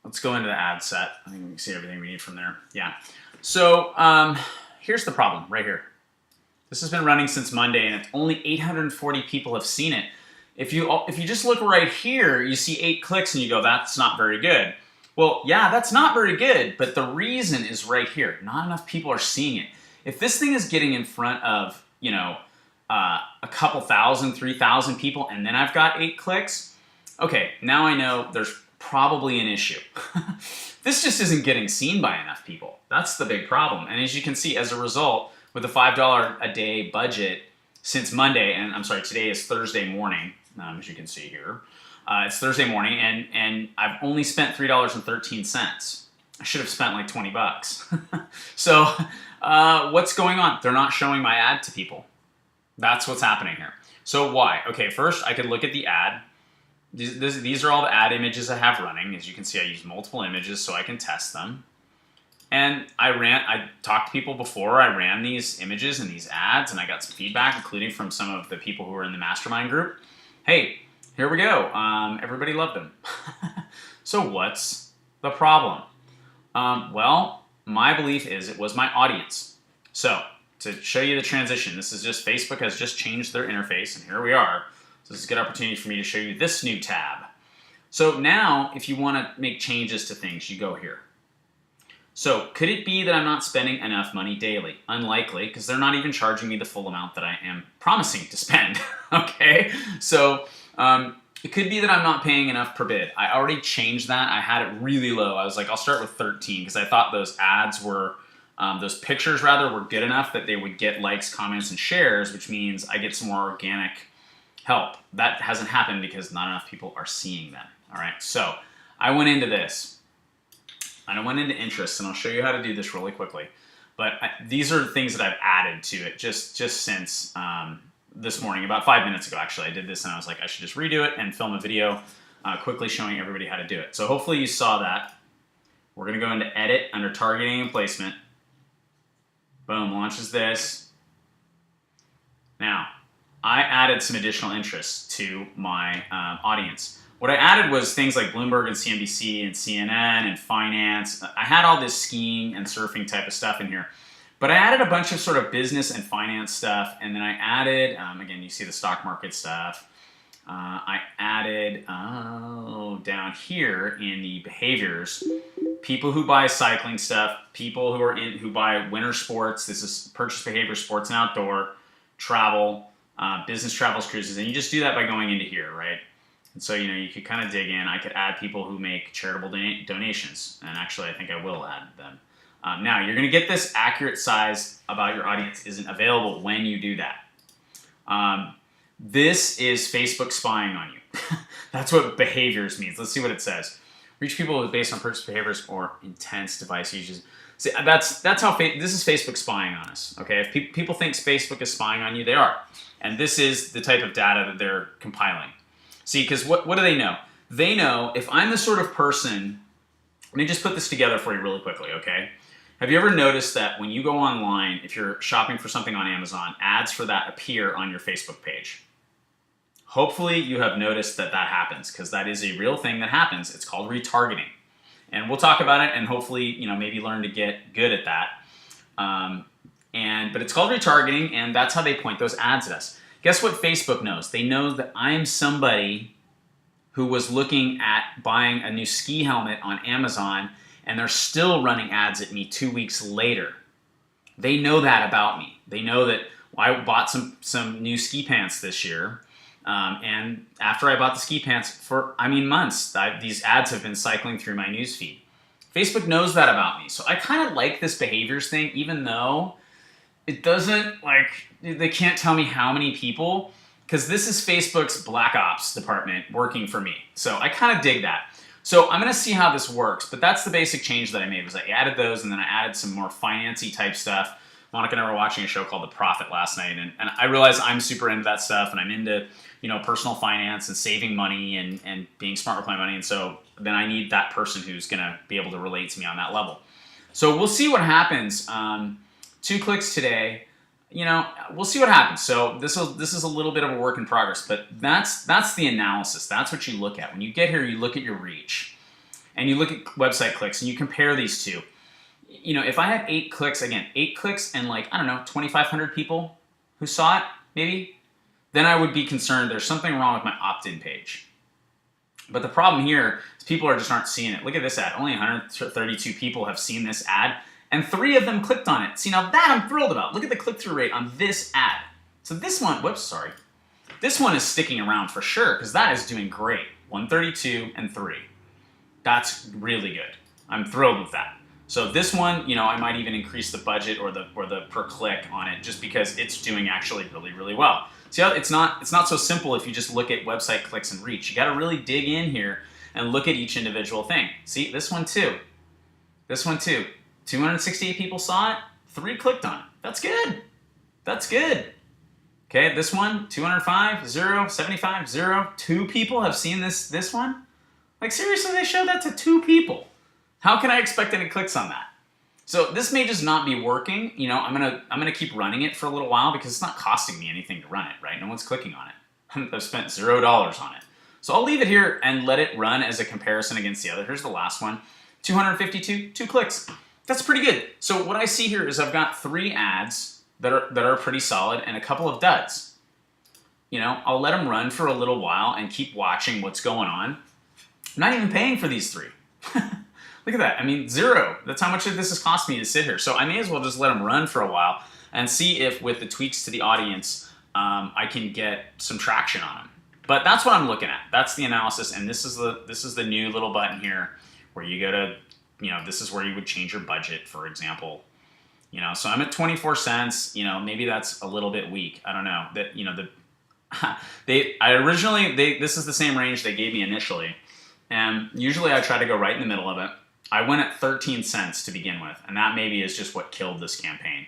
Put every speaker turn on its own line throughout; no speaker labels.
Let's go into the ad set. I think we can see everything we need from there. Yeah. So here's the problem right here. This has been running since Monday, and it's only 840 people have seen it. If you just look right here, you see 8 clicks, and you go, that's not very good. Well, yeah, that's not very good, but the reason is right here. Not enough people are seeing it. If this thing is getting in front of, a couple thousand, 3,000 people, and then I've got 8 clicks, okay, now I know there's probably an issue. This just isn't getting seen by enough people. That's the big problem. And as you can see, as a result, with a $5 a day budget since Monday, and I'm sorry, today is Thursday morning, as you can see here. It's Thursday morning, and I've only spent $3.13. I should have spent like 20 bucks. So what's going on? They're not showing my ad to people. That's what's happening here. So why? Okay, first I could look at the ad. These are all the ad images I have running. As you can see, I use multiple images so I can test them. And I talked to people before, I ran these images and these ads, and I got some feedback, including from some of the people who were in the mastermind group. Hey, here we go. Everybody loved them. So what's the problem? Well, my belief is it was my audience. So to show you the transition, this is just Facebook has just changed their interface, and here we are. So this is a good opportunity for me to show you this new tab. So now, if you want to make changes to things, you go here. So could it be that I'm not spending enough money daily? Unlikely, because they're not even charging me the full amount that I am promising to spend. Okay, so it could be that I'm not paying enough per bid. I already changed that. I had it really low. I was like, I'll start with 13 because I thought those ads were, those pictures rather, were good enough that they would get likes, comments, and shares, which means I get some more organic help. That hasn't happened because not enough people are seeing them. All right, so I went into this. And I went into interests, and I'll show you how to do this really quickly. But these are the things that I've added to it just since this morning, about 5 minutes ago, actually. I did this, and I was like, I should just redo it and film a video quickly showing everybody how to do it. So hopefully you saw that. We're going to go into Edit under Targeting and Placement. Boom, launches this. Now, I added some additional interests to my audience. What I added was things like Bloomberg and CNBC and CNN and finance. I had all this skiing and surfing type of stuff in here. But I added a bunch of sort of business and finance stuff. And then I added, again, you see the stock market stuff. I added, down here in the behaviors, people who buy cycling stuff, people who buy winter sports. This is purchase behavior, sports and outdoor, travel, business travels, cruises. And you just do that by going into here, right? And so, you could kind of dig in. I could add people who make charitable donations. And actually, I think I will add them. Now, you're going to get this accurate size about your audience isn't available when you do that. This is Facebook spying on you. That's what behaviors means. Let's see what it says. Reach people based on purchase behaviors or intense device uses. See, that's how this is Facebook spying on us. Okay, if people think Facebook is spying on you, they are. And this is the type of data that they're compiling. See, because what do they know? They know if I'm the sort of person, let me just put this together for you really quickly, okay? Have you ever noticed that when you go online, if you're shopping for something on Amazon, ads for that appear on your Facebook page? Hopefully you have noticed that happens, because that is a real thing that happens. It's called retargeting. And we'll talk about it and hopefully, maybe learn to get good at that. But it's called retargeting, and that's how they point those ads at us. Guess what Facebook knows? They know that I'm somebody who was looking at buying a new ski helmet on Amazon, and they're still running ads at me 2 weeks later. They know that about me. They know that I bought some new ski pants this year, and after I bought the ski pants for, months, these ads have been cycling through my newsfeed. Facebook knows that about me. So I kind of like this behaviors thing, even though it doesn't, they can't tell me how many people, because this is Facebook's Black Ops department working for me. So I kind of dig that. So I'm going to see how this works, but that's the basic change that I made, was I added those, and then I added some more financy type stuff. Monica and I were watching a show called The Profit last night, and I realized I'm super into that stuff, and I'm into, personal finance and saving money and being smart with my money, and so then I need that person who's going to be able to relate to me on that level. So we'll see what happens. 2 clicks today. We'll see what happens. So this is a little bit of a work in progress, but that's the analysis. That's what you look at. When you get here, you look at your reach. and you look at website clicks and you compare these two, you know, if I had 8 clicks, again, 8 clicks and like, I don't know, 2,500 people who saw it, maybe, then I would be concerned there's something wrong with my opt-in page. But the problem here is people aren't seeing it. Look at this ad. Only 132 people have seen this ad, and 3 of them clicked on it. See, now that I'm thrilled about. Look at the click-through rate on this ad. So this one, whoops, sorry. This one is sticking around for sure, because that is doing great. 132 and 3. That's really good. I'm thrilled with that. So this one, you know, I might even increase the budget or the per click on it, just because it's doing actually really, really well. See how it's not so simple if you just look at website clicks and reach. You got to really dig in here and look at each individual thing. See, this one too. This one too. 268 people saw it, 3 clicked on it. That's good. That's good. Okay, this one, 205, 0, 75, 0. 2 people have seen this one. Like seriously, they showed that to 2 people. How can I expect any clicks on that? So this may just not be working. You know, I'm gonna keep running it for a little while because it's not costing me anything to run it, right? No one's clicking on it. I've spent $0 on it. So I'll leave it here and let it run as a comparison against the other. Here's the last one. 252, 2 clicks. That's pretty good. So what I see here is I've got 3 ads that are pretty solid and a couple of duds. You know, I'll let them run for a little while and keep watching what's going on. I'm not even paying for these 3. Look at that. I mean, 0. That's how much this has cost me to sit here. So I may as well just let them run for a while and see if with the tweaks to the audience, I can get some traction on them. But that's what I'm looking at. That's the analysis. And this is the new little button here where you go to, you know, this is where you would change your budget, for example. You know, so I'm at 24 cents. You know, maybe that's a little bit weak. I don't know. That, you know, this is the same range they gave me initially. And usually I try to go right in the middle of it. I went at 13 cents to begin with, and that maybe is just what killed this campaign.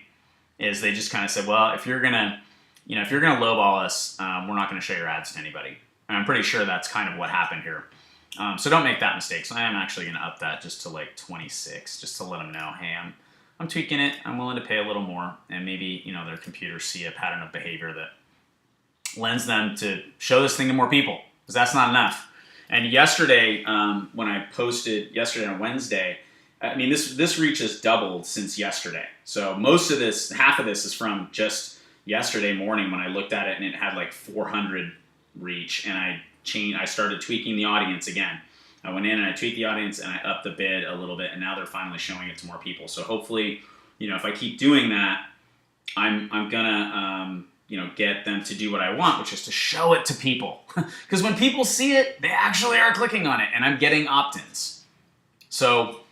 Is they just kind of said, well, if you're gonna lowball us, we're not gonna show your ads to anybody. And I'm pretty sure that's kind of what happened here. So don't make that mistake. So I am actually gonna up that just to like 26, just to let them know, hey, I'm tweaking it. I'm willing to pay a little more, and maybe, you know, their computers see a pattern of behavior that lends them to show this thing to more people, because that's not enough. And yesterday, when I posted yesterday on Wednesday, I mean, this reach has doubled since yesterday. So most of this, half of this is from just yesterday morning when I looked at it and it had like 400 reach, and I started tweaking the audience again. I went in and I tweaked the audience and I upped the bid a little bit, and now they're finally showing it to more people. So hopefully, you know, if I keep doing that, I'm gonna you know, get them to do what I want, which is to show it to people. Because when people see it, they actually are clicking on it, and I'm getting opt-ins. So,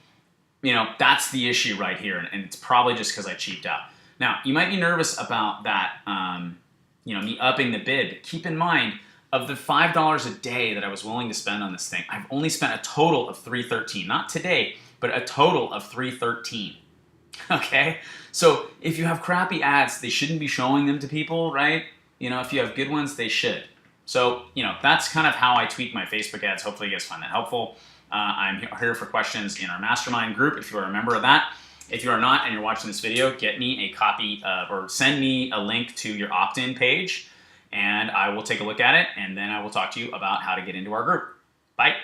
you know, that's the issue right here, and it's probably just because I cheaped out. Now, you might be nervous about that, you know, me upping the bid, but keep in mind, of the $5 a day that I was willing to spend on this thing, I've only spent a total of $313. Not today, but a total of $313. Okay? So if you have crappy ads, they shouldn't be showing them to people, right? You know, if you have good ones, they should. So, you know, that's kind of how I tweak my Facebook ads. Hopefully you guys find that helpful. I'm here for questions in our mastermind group if you are a member of that. If you are not and you're watching this video, get me a copy or send me a link to your opt-in page, and I will take a look at it, and then I will talk to you about how to get into our group. Bye.